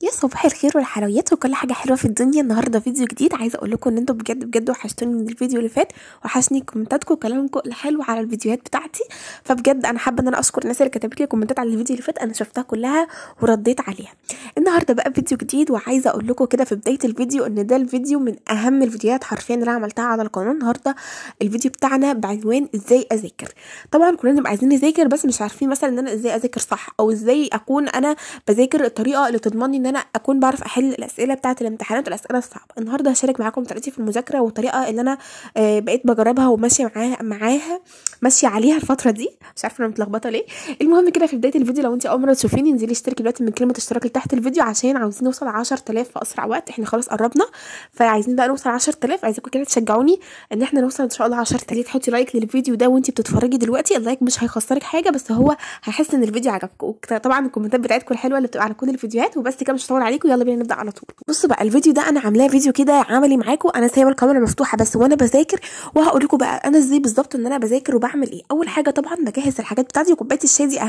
يا صباح الخير والحلويات وكل حاجه حلوه في الدنيا. النهارده فيديو جديد. عايزه اقول لكم ان انتوا بجد بجد وحشتوني من الفيديو اللي فات، وحشني كومنتاتكم وكلامكم الحلو على الفيديوهات بتاعتي. فبجد انا حابه ان انا اشكر الناس اللي كتبت لي كومنتات على الفيديو اللي فات، انا شفتها كلها ورديت عليها. النهارده بقى فيديو جديد، وعايزه اقول لكم كده في بدايه الفيديو ان ده الفيديو من اهم الفيديوهات حرفيا اللي انا عملتها على القناه. النهارده الفيديو بتاعنا بعنوان ازاي اذاكر. طبعا كلنا بنبقى عايزين نذاكر بس مش عارفين مثلا ان انا ازاي اذاكر صح، او ازاي اكون انا بذاكر الطريقه اللي تضمني ان انا اكون بعرف احل الاسئله بتاعه الامتحانات والاسئله الصعبه. النهارده هشارك معاكم طريقتي في المذاكره والطريقه اللي انا بقيت بجربها وماشيه معاها ماشيه عليها الفتره دي. مش عارفه انا متلخبطه ليه. المهم كده في بدايه الفيديو، لو انت اول مره تشوفيني انزلي اشتركي دلوقتي من كلمه اشتراك اللي تحت الفيديو، عشان عاوزين نوصل 10000 في اسرع وقت. احنا خلاص قربنا، فعايزين بقى نوصل 10000. عايزاكم كده تشجعوني ان احنا نوصل ان شاء الله 10000. حطي لايك للفيديو ده وانت بتتفرجي دلوقتي، اللايك مش هيخسرك حاجه، بس هو هيحس ان الفيديو عجبكم. طبعا الكومنتات بتاعتكم الحلوه اللي بتبقى على كل الفيديوهات. وبس كده مش هطول عليكم، يلا بينا نبدا على طول. بصوا بقى، الفيديو ده انا عاملاه فيديو كده عملي معاكم، انا سايبه الكاميرا مفتوحه بس وانا بذاكر، وهقول لكم بقى انا ازاي بالظبط ان انا بذاكر وبعمل ايه. اول حاجه طبعا بجهز الحاجات بتاعتي، وكوبايه الشاي دي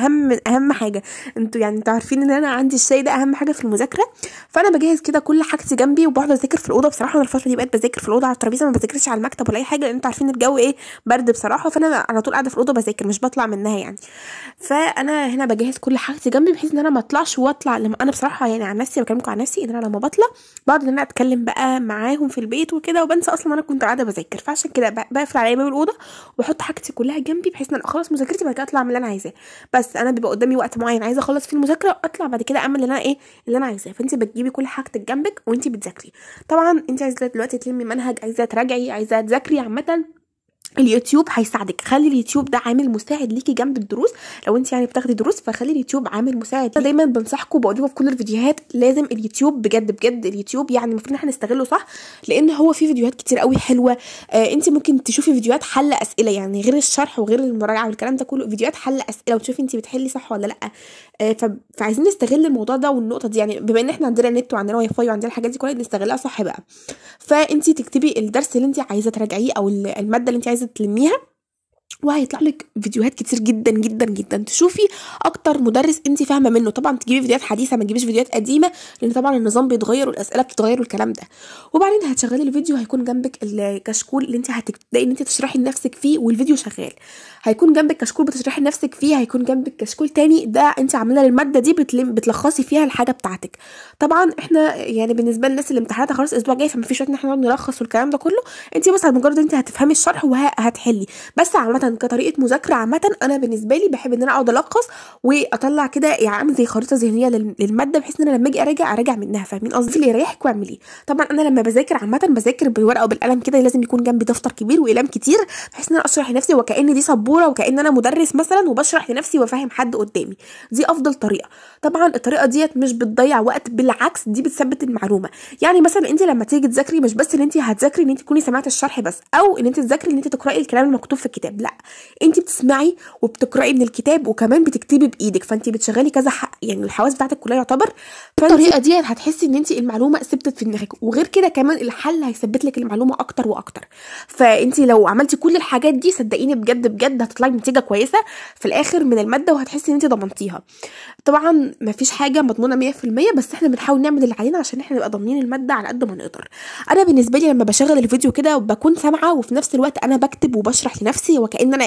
اهم حاجه. انتوا عارفين ان انا عندي الشاي ده اهم حاجه في المذاكره. فانا بجهز كده كل حاجتي جنبي وبقعد اذاكر في الاوضه. بصراحه انا الفتره دي بقيت بذاكر في الاوضه على الترابيزه، ما بذاكرش على المكتب ولا اي حاجه، لان انتوا عارفين الجو ايه، برد بصراحه. فانا على طول قاعده في الاوضه بذاكر، مش بطلع منها يعني. فانا هنا بجهز كل حاجتي جنبي بحيث ان انا ما اطلعش واطلع. لما انا بصراحه يعني عن نفسي بكلمكم عن نفسي، ان انا لما بطلع بقعد ان انا اتكلم بقى معاهم في البيت وكده، وبنسى اصلا انا كنت قاعده بذاكر. فعشان كده بقفل على باب الاوضه واحط حاجتي كلها جنبي، بحيث ان انا اخلص مذاكرتي بعد كده اطلع من اللي انا عايزاه. بس انا بيبقى قدامي وقت معين عايزه اخلص فيه المذاكره، اطلع بعد كده اعمل اللي انا اللي انا عايزاه. فانت بتجيبي كل حاجتك جنبك وانت بتذاكري. طبعا انت عايزه دلوقتي تلمي منهج، عايزه تراجعي، عايزه تذاكري عامه، اليوتيوب هيساعدك. خلي اليوتيوب ده عامل مساعد ليكي جنب الدروس. لو انت يعني بتاخدي دروس، فخلي اليوتيوب عامل مساعد. انا دايما بنصحكم بقول لكم في كل الفيديوهات، لازم اليوتيوب بجد بجد، اليوتيوب يعني المفروض ان احنا نستغله صح، لان هو فيه فيديوهات كتير قوي حلوه. انت ممكن تشوفي فيديوهات حل اسئله، يعني غير الشرح وغير المراجعه والكلام ده كله، فيديوهات حل اسئله وتشوفي انت بتحلي صح ولا لا. فعايزين نستغل الموضوع ده والنقطه دي، يعني بما ان احنا عندنا نت وعندنا واي فاي وعندنا الحاجات دي كلها، نستغلها صح بقى. فانت تكتبي الدرس اللي انت عايزه تراجعيه او الماده اللي انت عايزه تلميها، وهيطلع لك فيديوهات كتير جدا جدا جدا. تشوفي اكتر مدرس انت فاهمه منه. طبعا تجيبي فيديوهات حديثه، ما تجيبيش فيديوهات قديمه، لان طبعا النظام بيتغير والاسئله بتتغير والكلام ده. وبعدين هتشغلي الفيديو، هيكون جنبك الكشكول اللي انت هتبداي ان انت تشرحي لنفسك فيه والفيديو شغال. هيكون جنبك كشكول بتشرحي لنفسك فيه، هيكون جنبك كشكول تاني ده انت عامله للماده دي بتلخصي فيها الحاجه بتاعتك. طبعا احنا يعني بالنسبه للناس اللي امتحاناتها خلاص الاسبوع الجاي، فما فيش وقت ان احنا نقعد نلخص والكلام ده كله. انت بس على مجرد انت هتفهمي الشرح وهتحلي بس. عامه كطريقه مذاكره عامه، انا بالنسبه لي بحب ان انا اقعد الخص واطلع كده، يعني اعمل زي خريطه ذهنيه للماده، بحيث ان انا لما اجي اراجع منها. فاهمين قصدي؟ اللي يريحك واعمليه. طبعا انا لما بذاكر عامه بذاكر بالورقه وبالقلم كده، لازم يكون جنبي دفتر كبير واقلام كتير، بحيث ان انا اشرح لنفسي وكأن دي سبوره وكأن انا مدرس مثلا وبشرح لنفسي وافهم حد قدامي. دي افضل طريقه. طبعا الطريقه ديت مش بتضيع وقت، بالعكس دي بتثبت المعلومه. يعني مثلا انت لما تيجي تذاكري، مش بس ان انت هتذاكري ان انت تكوني سمعتي الشرح بس، او ان انت تذاكري ان انت تقراي الكلام المكتوب في الكتاب، لا، انت بتسمعي وبتقراي من الكتاب وكمان بتكتبي بايدك. فانت بتشغلي كذا يعني الحواس بتاعتك كلها يعتبر. فالطريقه دي هتحسي ان انت المعلومه ثبتت في دماغك، وغير كده كمان الحل هيثبت لك المعلومه اكتر واكتر. فانت لو عملتي كل الحاجات دي صدقيني بجد بجد هتطلعي نتيجه كويسه في الاخر من الماده، وهتحسي ان انت ضمنتيها. طبعا مفيش حاجه مضمونه 100%، بس احنا بنحاول نعمل اللي علينا عشان احنا نبقى ضامنين الماده على قد ما نقدر. انا بالنسبه لي لما بشغل الفيديو كده بكون سامعه، وفي نفس الوقت انا بكتب وبشرح لنفسي وكأن انا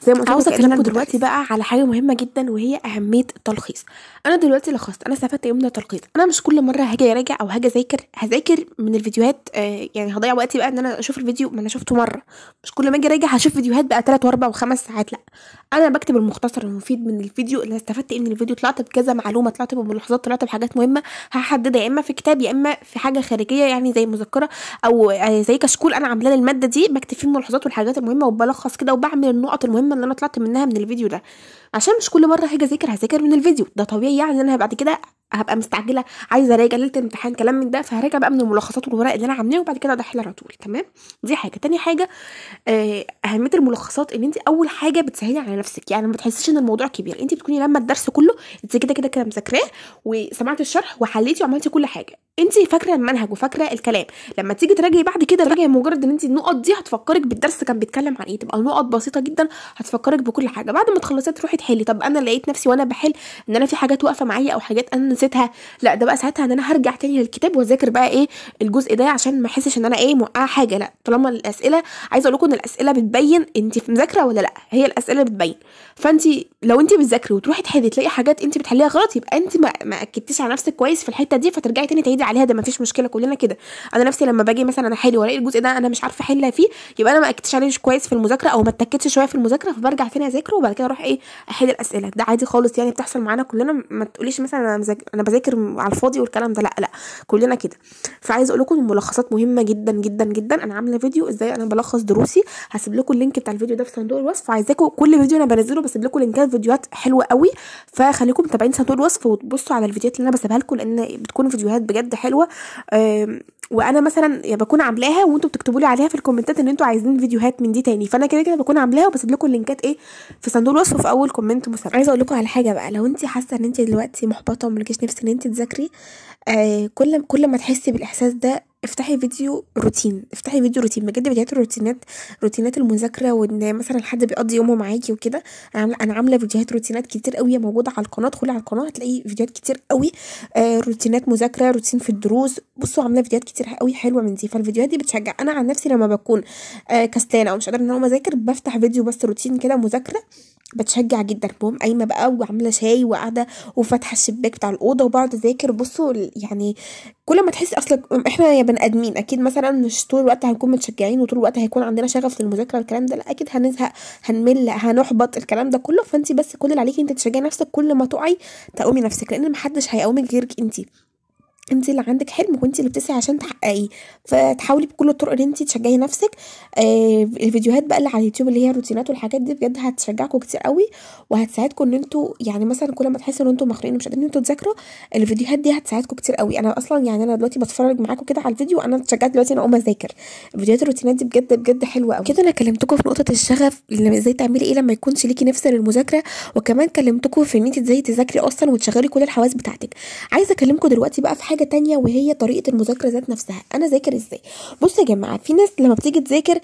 زي ما قلت عاوزه اكلمكم دلوقتي بقى على حاجه مهمه جدا، وهي اهميه التلخيص. انا دلوقتي لخصت، انا استفدت ايه من التلخيص. انا مش كل مره هاجي اراجع او هاجي هذاكر من الفيديوهات، يعني هضيع وقتي بقى ان انا اشوف الفيديو ما انا شفته مره. مش كل ما اجي اراجع هشوف فيديوهات بقى 3 و4 و5 ساعات، لا، انا بكتب المختصر المفيد من الفيديو، اللي استفدت ايه من الفيديو، طلعت بكذا معلومه، طلعت بملاحظات، طلعت بحاجات مهمه هحددها يا اما في كتاب يا اما في حاجه خارجيه، يعني زي مذكره او زي كشكول انا عاملاه للماده دي، بكتب فيه الملاحظات والحاجات المهمه وبلخص كده وبعمل النقط المهمه اللي انا طلعت منها من الفيديو ده. عشان مش كل مره هاجي هذاكر من الفيديو ده طبيعي، يعني انا بعد كده هبقى مستعجله عايزه اراجع ليله الامتحان كلام من ده، فهراجع بقى من الملخصات والورق اللي انا عاملاه وبعد كده احل على طول. تمام، دي حاجه. تاني حاجه، اهميه الملخصات ان انت اول حاجه بتسهلي على نفسك، يعني ما تحسيش ان الموضوع كبير. انت بتكوني لما الدرس كله انت كده كده مذاكراه وسمعتي الشرح وحليتي وعملتي كل حاجه، انت فاكره المنهج وفاكره الكلام، لما تيجي تراجعي بعد كده تراجعي مجرد ان انت النقط دي هتفكرك بالدرس كان بيتكلم عن ايه، تبقى نقط بسيطه جدا هتفكرك بكل حاجه. بعد ما تخلصي تروحي تحلي، طب انا لقيت نفسي وانا بحل ان انا في حاجات واقفه معايا او حاجات انا نسيتها، لا ده بقى ساعتها ان انا هرجع تاني للكتاب واذاكر بقى ايه الجزء ده عشان ما احسش ان انا ايه موقعه حاجه. لا طالما الاسئله، عايزه اقول لكم ان الاسئله بتبين انت في مذاكره ولا لا، هي الاسئله بتبين. فانت لو انت بتذاكري وتروحي تحلي تلاقي حاجات انت بتحليها غلط، يبقى انت ما اكدتيش على نفسك كويس في الحته دي، فترجعي تاني تعيدي عليها. ده ما فيش مشكله، كلنا كده. انا نفسي لما باجي مثلا احلي والاقي الجزء ده انا مش عارفه احل فيه، يبقى انا ما اكدتش عليه كويس في المذاكره او ما اتكتش شويه في المذاكره، فبرجع تاني اذاكره وبعد كده اروح ايه احل الاسئله. ده عادي خالص يعني، بتحصل معانا كلنا. ما تقوليش مثلا انا بذاكر على الفاضي والكلام ده، لا لا، كلنا كده. فعايزه اقول لكم الملخصات مهمه جدا جدا جدا. انا عامله فيديو ازاي انا بلخص دروسي، هسيب لكم اللينك بتاع الفيديو ده في صندوق الوصف. عايزاكم كل فيديو انا بنزله بسيب لكم لينكات فيديوهات حلوه قوي، فخليكم متابعين صندوق الوصف وتبصوا على الفيديوهات اللي انا بسيبها لكم، لان بتكون فيديوهات بجد حلوه. وانا مثلا يعني بكون عاملاها وانتوا بتكتبوا لي عليها في الكومنتات ان انتوا عايزين فيديوهات من دي تاني، فانا كده كده بكون عاملاها وبسيب لكم اللينكات ايه في صندوق الوصف في اول كومنت مسابقه. عايزه اقول لكم على حاجه بقى، لو انت حاسه ان انت دلوقتي محبطه وملكيش نفس ان انت تذاكري، كل ما تحسي بالاحساس ده افتحي فيديو روتين، افتحي فيديو روتين بجد. فيديوهات روتينات المذاكره، وان مثلا حد بيقضي يومه معاكي وكده. انا عامله فيديوهات روتينات كتير قوي موجوده على القناه، ادخلي على القناه هتلاقي فيديوهات كتير قوي، روتينات مذاكره، روتين في الدروس. بصوا عامله فيديوهات كتير قوي حلوه من دي، فالفيديوهات دي بتشجع. انا عن نفسي لما بكون كسلانه او مش قادره ان انا اذاكر، بفتح فيديو بس روتين كده مذاكره، بتشجع جدا. بقوم قايمه بقى وعامله شاي وقاعده وفاتحه الشباك بتاع الاوضه وبقعد اذاكر. بصوا يعني كل ما تحسي، اصلا احنا يا بني ادمين اكيد مثلا مش طول الوقت هنكون متشجعين وطول الوقت هيكون عندنا شغف للمذاكره والكلام ده، لا اكيد هنزهق، هنمل، هنحبط، الكلام ده كله. فانت بس كل اللي عليكي انت تشجعي نفسك، كل ما تقعي تقومي نفسك، لان محدش هيقومك غيرك انت اللي عندك حلم وانت اللي بتسعي عشان تحققيه. فتحاولي بكل الطرق ان انت تشجعي نفسك. الفيديوهات بقى اللي على اليوتيوب اللي هي الروتينات والحاجات دي بجد هتشجعكم كتير قوي، وهتساعدكم ان انتوا يعني مثلا كل ما تحسوا ان انتوا مخنوقين ومش قادرين ان انتوا تذاكروا، الفيديوهات دي هتساعدكم كتير قوي. انا اصلا يعني انا دلوقتي بتفرج معاكم كده على الفيديو، انا اتشجعت دلوقتي ان اقوم اذاكر. الفيديوهات الروتينات دي بجد بجد حلوه قوي كده. انا كلمتكم في نقطه الشغف، اللي ازاي تعملي ايه لما يكونش ليكي نفس للمذاكره، وكمان كلمتكم في ان انت ازاي تذاكري اصلا وتشغلي كل الحواس بتاعتك. عايزه اكلمكم دلوقتي بقى في حاجه تانية، وهي طريقه المذاكره ذات نفسها. انا ذاكر ازاي؟ بصوا يا جماعه، في ناس لما بتيجي تذاكر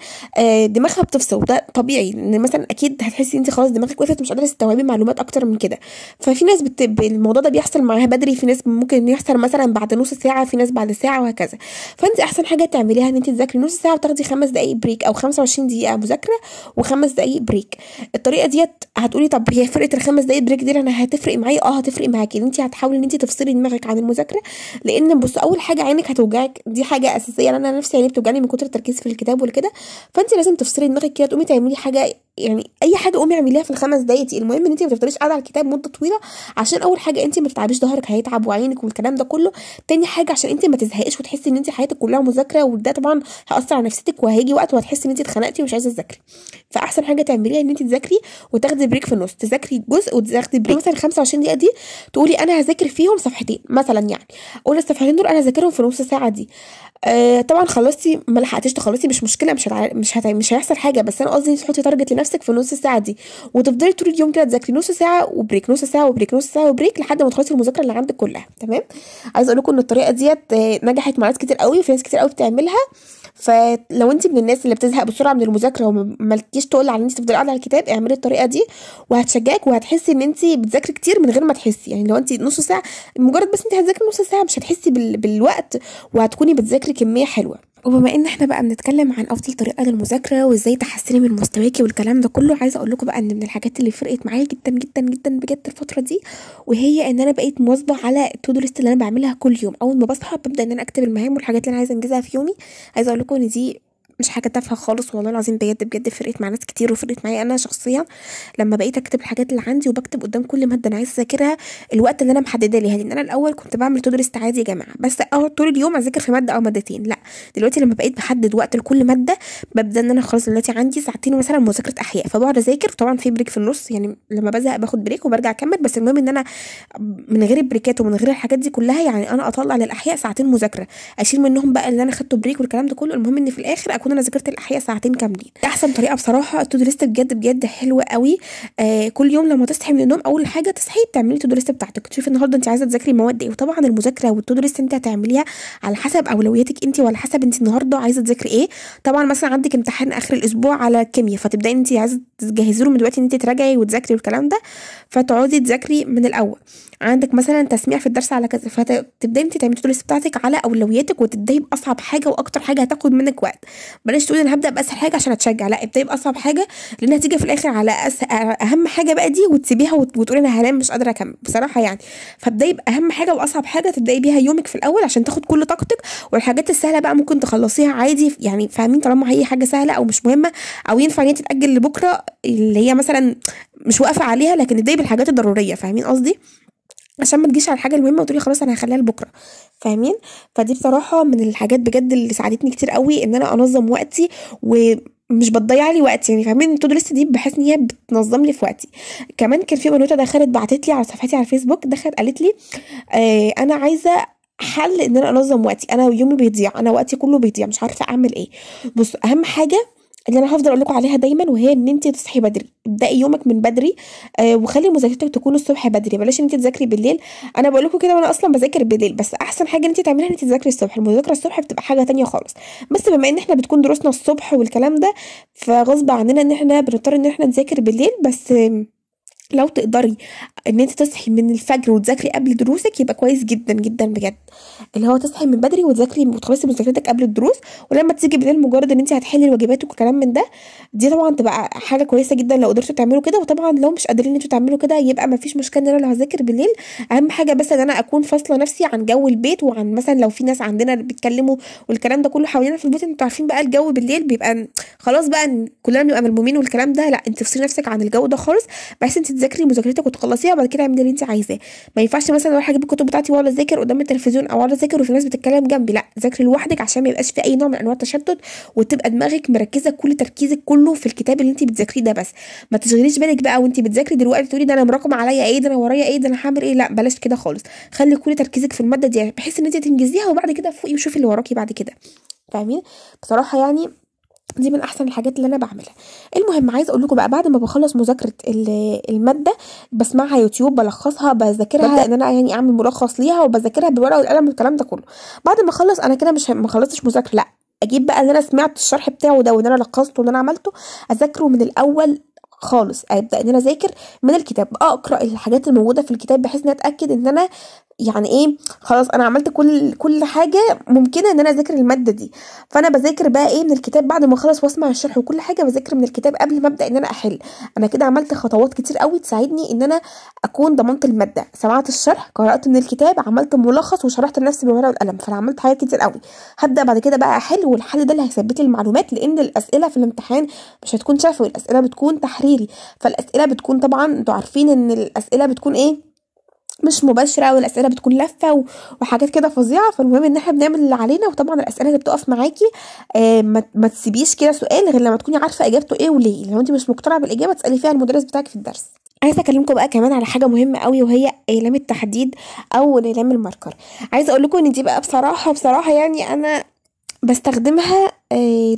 دماغها بتفصل، وده طبيعي، ان مثلا اكيد هتحسي انت خلاص دماغك وقفت مش قادره تستوعبي معلومات اكتر من كده. ففي ناس الموضوع ده بيحصل معاها بدري، في ناس ممكن يحصل مثلا بعد نص ساعه، في ناس بعد ساعه، وهكذا. فانت احسن حاجه تعمليها ان انت تذاكري نص ساعه وتاخدي 5 دقائق بريك، او 25 دقيقه مذاكره و5 دقائق بريك. الطريقه ديت هتقولي طب هي فرقه ال5 دقائق بريك دي انا هتفرق معايا؟ هتفرق معاكي، ان انت هتحاولي ان انت تفصلي دماغك عن المذاكره. لان بص، اول حاجه عينك هتوجعك، دي حاجه اساسيه. انا نفسي عيني بتوجعني من كتر التركيز في الكتاب وكده. فانت لازم تفصلي دماغك كده، تقومي تعملي حاجه، يعني اي حاجه قومي اعمليها في ال5 دقايق دي. المهم ان انت ما تفضليش قاعده على الكتاب مده طويله، عشان اول حاجه انت ما تتعبيش ظهرك هيتعب وعينك والكلام ده كله. تاني حاجه عشان انت ما تزهقيش وتحسي ان انت حياتك كلها مذاكره، وده طبعا هياثر على نفسيتك، وهيجي وقت وهتحسي ان انت اتخنقتي ومش عايزه تذاكري. فاحسن حاجه تعمليها ان انت تذاكري وتاخدي بريك في النص، تذاكري جزء وتاخدي بريك. مثلا 25 دقيقه دي تقولي انا هذاكر فيهم صفحتين مثلا، يعني قولي الصفحتين دول انا هذاكرهم في نص ساعه دي. طبعا خلصتي ما لحقتيش تخلصي مش مشكله، مش هيحصل حاجه، بس انا قصدي تحطي تارجت لنفسك في النص ساعه دي، وتفضلي طول اليوم كده تذاكري نص ساعه وبريك، نص ساعه وبريك، نص ساعه وبريك، لحد ما تخلصي المذاكره اللي عندك كلها. تمام. عايزه اقول لكم ان الطريقه ديت نجحت مع ناس كتير قوي، وفي ناس كتير قوي بتعملها. فلو انت من الناس اللي بتزهق بسرعه من المذاكره ومالكيش تقول على ان انت تفضلي قاعده على الكتاب، اعملي الطريقه دي وهتشجعك، وهتحسي ان انت بتذاكري كتير من غير ما تحسي. يعني لو انت نص ساعه، مجرد بس انت هتذاكري نص ساعه مش هتحسي بالوقت، وهتكوني بتذاكري كميه حلوه. وبما ان احنا بقى بنتكلم عن افضل طريقه للمذاكره وازاي تحسني من مستواكي والكلام ده كله، عايزه اقول لكم بقى ان من الحاجات اللي فرقت معايا جدا جدا جدا بجد الفتره دي، وهي ان انا بقيت مواظبه على التودو ليست اللي انا بعملها كل يوم. اول ما بصحى ببدا ان انا اكتب المهام والحاجات اللي انا عايزه انجزها في يومي. عايزه اقول لكم ان دي مش حاجه تافهه خالص، والله العظيم بجد بجد فرقت مع ناس كتير، وفرقت معايا انا شخصيا لما بقيت اكتب الحاجات اللي عندي، وبكتب قدام كل ماده انا عايزه اذاكرها الوقت اللي انا محدده ليها. لان انا الاول كنت بعمل تو ليست عادي يا جماعه، بس اقعد طول اليوم اذاكر في ماده او مادتين. لا دلوقتي لما بقيت بحدد وقت لكل ماده، ببدا ان انا خلاص دلوقتي عندي ساعتين مثلا مذاكره احياء، فبقعد اذاكر. طبعا في بريك في النص، يعني لما بزهق باخد بريك وبرجع اكمل، بس المهم ان انا من غير البريكات ومن غير الحاجات دي كلها، يعني انا اطلع للاحياء ساعتين مذاكره، اشيل منهم بقى اللي انا خدته بريك والكلام ده كله. المهم ان في الاخر اكون انا ذاكرت الاحياء ساعتين كاملين. احسن طريقه بصراحه التو دو ليست، بجد بجد حلوه قوي. كل يوم لما تصحي من النوم اول حاجه تصحي تعملي التو دو ليست بتاعتك، تشوفي النهارده انت عايزه تذاكري مواد ايه. وطبعا المذاكره والتو دو ليست انت هتعمليها على حسب اولوياتك انت، وعلى حسب انت النهارده عايزه تذاكري ايه. طبعا مثلا عندك امتحان اخر الاسبوع على الكيمياء، فتبداي انت عايزه تجهزي له من دلوقتي ان انت تراجعي وتذاكري والكلام ده، فتقعدي تذاكري من الاول. عندك مثلا تسميع في الدرس على كذا، فتبداي انت تعملي التو ليست بتاعتك على اولوياتك، وتبداي باصعب حاجه واكتر حاجه هتاخد منك وقت. بلاش تقولي انا هبدا باسهل حاجه عشان اتشجع، لا ابداي باصعب حاجه، لان هتيجي في الاخر على اهم حاجه بقى دي وتسيبيها وتقولي انا هنام مش قادره اكمل بصراحه يعني. فابداي باهم حاجه واصعب حاجه تبداي بيها يومك في الاول عشان تاخد كل طاقتك، والحاجات السهله بقى ممكن تخلصيها عادي يعني، فاهمين؟ طالما هي حاجه سهله او مش مهمه او ينفع ان هي تتاجل لبكره، اللي هي مثلا مش واقفه عليها، لكن ابداي بالحاجات الضروريه، فاهمين قصدي؟ عشان ما تجيش على الحاجه المهمه وتقولي خلاص انا هخليها لبكره، فاهمين؟ فدي بصراحه من الحاجات بجد اللي ساعدتني كتير قوي ان انا انظم وقتي ومش بتضيع لي وقت يعني، فاهمين؟ التو دو ليست دي بحس ان هي بتنظم لي في وقتي. كمان كان في بنوته دخلت بعتت لي على صفحتي على الفيسبوك، دخلت قالت لي انا عايزه حل ان انا انظم وقتي، انا يومي بيضيع، انا وقتي كله بيضيع، مش عارفه اعمل ايه. بص، اهم حاجه اللي انا هفضل اقول لكم عليها دايما، وهي ان انت تصحي بدري، ابداي يومك من بدري. وخلي مذاكرتك تكون الصبح بدري، بلاش ان انت تذاكري بالليل. انا بقول لكم كده وانا اصلا بذاكر بالليل، بس احسن حاجه ان انت تعمليها ان انت تذاكري الصبح. المذاكره الصبح بتبقى حاجه تانية خالص، بس بما ان احنا بتكون دروسنا الصبح والكلام ده، فغصب عننا ان احنا بنضطر ان احنا نذاكر بالليل. بس لو تقدري ان انت تصحي من الفجر وتذاكري قبل دروسك يبقى كويس جدا جدا بجد، اللي هو تصحي من بدري وتذاكري وتخلصي مذاكرتك قبل الدروس، ولما تيجي بالليل مجرد ان انت هتحلي الواجبات والكلام من ده. دي طبعا تبقى حاجه كويسه جدا لو قدرتوا تعملوا كده. وطبعا لو مش قادرين ان انتوا تعملوا كده يبقى ما فيش مشكله ان انا لو هذاكر بالليل، اهم حاجه بس ان انا اكون فاصله نفسي عن جو البيت، وعن مثلا لو في ناس عندنا بيتكلموا والكلام ده كله حوالينا في البيت. انتوا عارفين بقى الجو بالليل بيبقى خلاص بقى كلنا بنبقى ملمومين والكلام ده، لا انت تفصلي نفسك عن الجو ده خالص، بحيث انت تذاكري مذاكرتك وتخلصيها وبعد كده اعملي اللي انت عايزاه. ما ينفعش مثلا اروح اجيب الكتب بتاعتي واقعد اذاكر قدام التلفزيون او اقعد اذاكر وفي ناس بتتكلم جنبي، لا ذاكري لوحدك عشان ما يبقاش في اي نوع من انواع التشتت، وتبقى دماغك مركزه كل تركيزك كله في الكتاب اللي انت بتذاكريه ده بس. ما تشغليش بالك بقى وانت بتذاكري دلوقتي تقولي ده انا مراكم عليا ايه، ده انا ورايا ايه، ده انا هعمل ايه، لا بلاش كده خالص. خلي كل تركيزك في الماده دي بحيث ان انت تنجزيها، وبعد كده فوقي وشوفي اللي وراكي بعد كده، فاهمين؟ بصراحه يعني دي من احسن الحاجات اللي انا بعملها. المهم عايزه اقول لكم بقى، بعد ما بخلص مذاكره الماده بسمعها يوتيوب، بلخصها، بذاكرها، ببدا ان انا يعني اعمل ملخص ليها وبذاكرها بالورقه والقلم والكلام ده كله. بعد ما اخلص انا كده مش ما خلصتش مذاكره، لا اجيب بقى اللي انا سمعت الشرح بتاعه ده وان انا لخصته واللي انا عملته اذاكره من الاول خالص. ابدا ان انا اذاكر من الكتاب، اقرا الحاجات الموجوده في الكتاب بحيث ان اتاكد ان انا يعني ايه خلاص انا عملت كل حاجه ممكنه ان انا اذاكر الماده دي. فانا بذاكر بقى ايه من الكتاب بعد ما اخلص واسمع الشرح وكل حاجه، بذاكر من الكتاب قبل ما ابدا ان انا احل. انا كده عملت خطوات كتير قوي تساعدني ان انا اكون ضمنت الماده. سمعت الشرح، قرات من الكتاب، عملت ملخص، وشرحت لنفسي بالورقه والقلم، فانا عملت حاجات كتير قوي. هبدا بعد كده بقى احل، والحل ده اللي هيثبت لي المعلومات، لان الاسئله في الامتحان مش هتكون شفوي، الاسئله بتكون تحريري. فالاسئله بتكون طبعا انتوا عارفين ان الاسئله بتكون ايه مش مباشره، والاسئله بتكون لفه وحاجات كده فظيعه. فالمهم ان احنا بنعمل اللي علينا، وطبعا الاسئله اللي بتقف معاكي ما تسيبيش كده سؤال غير لما تكوني عارفه اجابته ايه وليه. لو انت مش مقتنعه بالاجابه تسالي فيها المدرس بتاعك في الدرس. عايزه اكلمكم بقى كمان على حاجه مهمه قوي، وهي اقلام التحديد او اقلام الماركر. عايزه اقول لكم ان دي بقى بصراحه يعني انا بستخدمها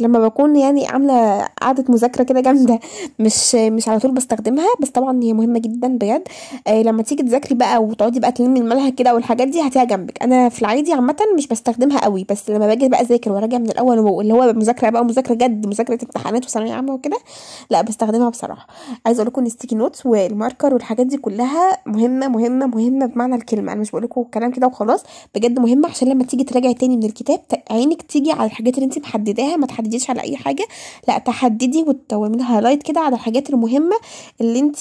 لما بكون يعني عامله قعده مذاكره كده جامده، مش على طول بستخدمها، بس طبعا هي مهمه جدا بجد. لما تيجي تذاكري بقى وتقعدي بقى تلمي المنهج كده والحاجات دي هتلاقيها جنبك. انا في العادي عامه مش بستخدمها قوي، بس لما باجي بقى اذاكر وراجع من الاول اللي هو مذاكره بقى مذاكره جد، مذاكره امتحانات وثانويه عامه وكده، لا بستخدمها بصراحه. عايزه اقول لكم ان الستيكي نوتس والماركر والحاجات دي كلها مهمه مهمه مهمه بمعنى الكلمه. انا مش بقول لكم كلام كده وخلاص، بجد مهمه، عشان لما تيجي تراجعي تاني من الكتاب عينك تيجي على الحاجات اللي انت محدداها، ما تحدديش على اي حاجه، لا تحددي وتعملي هايلايت كده على الحاجات المهمه اللي انت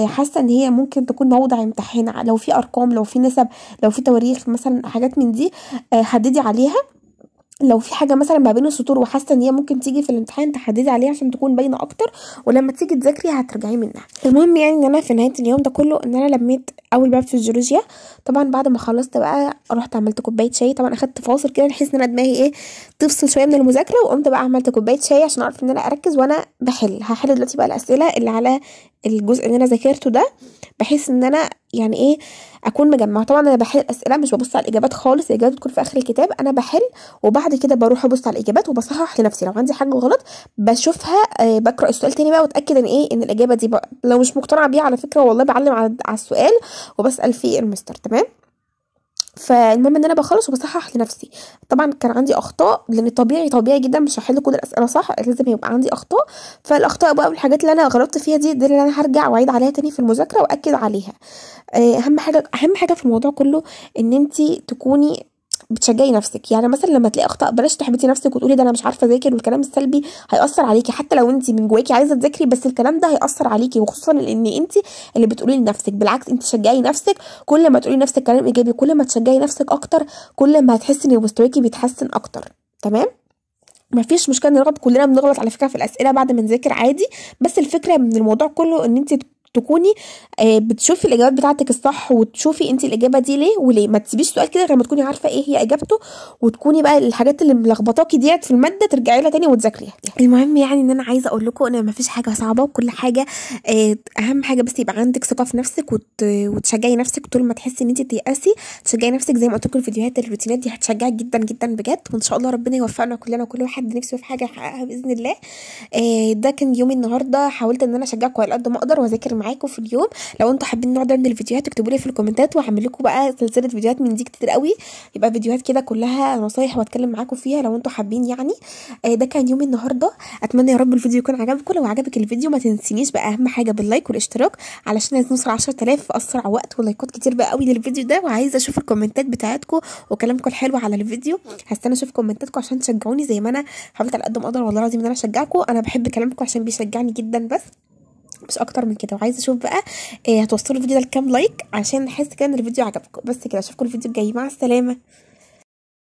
حاسه ان هي ممكن تكون موضع امتحان. لو في ارقام، لو في نسب، لو في تواريخ مثلا، حاجات من دي حددي عليها. لو في حاجه مثلا ما بين السطور وحاسه ان هي ممكن تيجي في الامتحان تحددي عليها عشان تكون باينه اكتر، ولما تيجي تذاكري هترجعي منها. المهم يعني ان انا في نهايه اليوم ده كله ان انا لميت اول باب في الجيولوجيا. طبعا بعد ما خلصت بقى رحت عملت كوبايه شاي، طبعا اخدت فاصل كده بحيث ان انا دماغي ايه تفصل شويه من المذاكره، وقمت بقى عملت كوبايه شاي عشان اعرف ان انا اركز وانا هحل دلوقتي بقى الاسئله اللي على الجزء اللي انا ذاكرته ده، بحيث ان انا يعني ايه اكون مجمعه. طبعا انا بحل الاسئله مش ببص على الاجابات خالص، الاجابات بتكون في اخر الكتاب، انا بحل وبعد كده بروح ابص على الاجابات وبصحح لنفسي لو عندي حاجه غلط، بشوفها بقرا السؤال تاني بقى واتاكد ان ايه ان الاجابه دي بقى. لو مش مقتنعه بيها على فكره والله بعلم على السؤال وبسال فيه المستر. تمام. فالمهم ان انا بخلص وبصحح لنفسي. طبعا كان عندي اخطاء لان طبيعي جدا مش هحل كل الاسئله صح، لازم يبقى عندي اخطاء. فالاخطاء بقى والحاجات اللي انا غلطت فيها دي اللي انا هرجع واعيد عليها تاني في المذاكره واكد عليها. اهم حاجه في الموضوع كله ان انت تكوني بتشجعي نفسك. يعني مثلا لما تلاقي اخطاء بلاش تحبطي نفسك وتقولي ده انا مش عارفه اذاكر، والكلام السلبي هياثر عليكي حتى لو انت من جواكي عايزه تذاكري، بس الكلام ده هياثر عليكي، وخصوصا ان انت اللي بتقولي لنفسك. بالعكس انت شجعي نفسك، كل ما تقولي لنفسك كلام ايجابي كل ما تشجعي نفسك اكتر، كل ما هتحسي ان مستواكي بيتحسن اكتر. تمام. مفيش مشكله نغلط، كلنا بنغلط على فكره في الاسئله بعد ما نذاكر عادي، بس الفكره من الموضوع كله ان انت تكوني بتشوفي الاجابات بتاعتك الصح، وتشوفي انت الاجابه دي ليه وليه. ما تسيبيش سؤال كده غير ما تكوني عارفه ايه هي اجابته، وتكوني بقى الحاجات اللي ملخبطاكي ديت في الماده ترجعي لها تاني وتذاكريها. المهم يعني ان انا عايزه اقول لكم ان مفيش حاجه صعبه، وكل حاجه اهم حاجه بس يبقى عندك ثقه في نفسك، وتشجعي نفسك طول ما تحسي ان انت تيأسي. تشجعي نفسك زي ما قلت لكم، الفيديوهات الروتينات دي هتشجعك جدا جدا بجد، وان شاء الله ربنا يوفقنا كلنا وكل واحد نفسه في حاجه يحققها باذن الله. ده كان يومي النهارده، حاولت ان انا اشجعكم على قد ما اقدر واذاكر معاكم في اليوم. لو انتوا حابين النوع ده من الفيديوهات اكتبوا لي في الكومنتات، وهعمل لكم بقى سلسله فيديوهات من دي كتير قوي، يبقى فيديوهات كده كلها نصايح واتكلم معاكم فيها لو انتوا حابين يعني. ده كان يومي النهارده، اتمنى يا رب الفيديو يكون عجبكم. لو عجبك الفيديو ما تنسينيش بقى اهم حاجه باللايك والاشتراك علشان نوصل 10000 في اسرع وقت، ولايكات كتير بقى قوي للفيديو ده. وعايزه اشوف الكومنتات بتاعتكم وكلامكم الحلو على الفيديو، هستنى اشوف كومنتاتكم عشان تشجعوني زي ما انا حاولت على قد ما اقدر والله العظيم ان انا اشجعكم. انا بحب كلامكم عشان بيشجعني جدا، بس مش اكتر من كده. وعايزه اشوف بقى هتوصلوا الفيديو ده لكام لايك عشان احس كده ان الفيديو عجبكم. بس كده، اشوفكم الفيديو الجاي، مع السلامه.